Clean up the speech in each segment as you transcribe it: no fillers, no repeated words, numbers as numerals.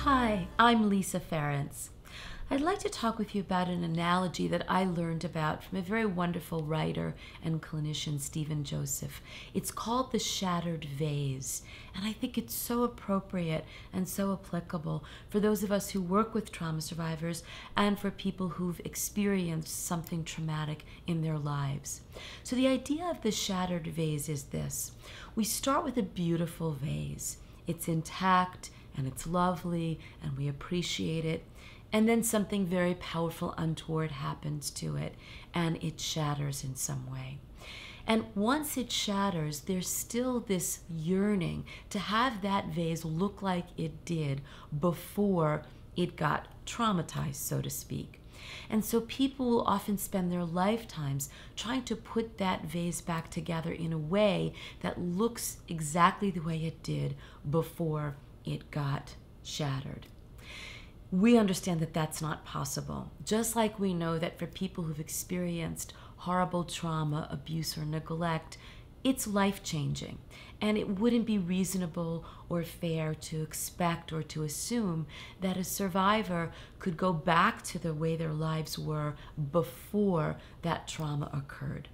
Hi, I'm Lisa Ferrance. I'd like to talk with you about an analogy that I learned about from a very wonderful writer and clinician, Stephen Joseph. It's called the shattered vase, and I think it's so appropriate and so applicable for those of us who work with trauma survivors and for people who've experienced something traumatic in their lives. So the idea of the shattered vase is this. We start with a beautiful vase. It's intact and it's lovely and we appreciate it. And then something very powerful, untoward happens to it, and it shatters in some way. And once it shatters, there's still this yearning to have that vase look like it did before it got traumatized, so to speak. And so people will often spend their lifetimes trying to put that vase back together in a way that looks exactly the way it did before it got shattered. We understand that that's not possible. Just like we know that for people who've experienced horrible trauma, abuse, or neglect, it's life-changing. And it wouldn't be reasonable or fair to expect or to assume that a survivor could go back to the way their lives were before that trauma occurred.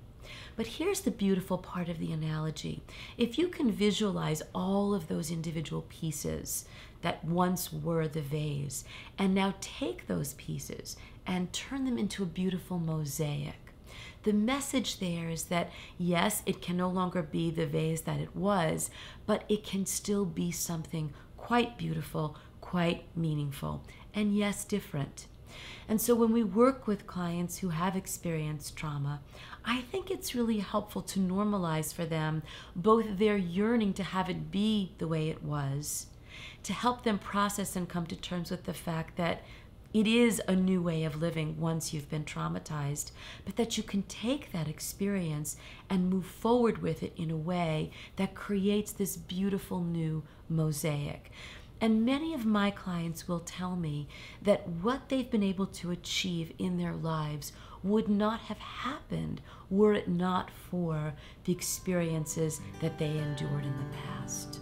But here's the beautiful part of the analogy. If you can visualize all of those individual pieces that once were the vase, and now take those pieces and turn them into a beautiful mosaic, the message there is that, yes, it can no longer be the vase that it was, but it can still be something quite beautiful, quite meaningful, and yes, different. And so when we work with clients who have experienced trauma, I think it's really helpful to normalize for them both their yearning to have it be the way it was, to help them process and come to terms with the fact that it is a new way of living once you've been traumatized, but that you can take that experience and move forward with it in a way that creates this beautiful new mosaic. And many of my clients will tell me that what they've been able to achieve in their lives would not have happened were it not for the experiences that they endured in the past.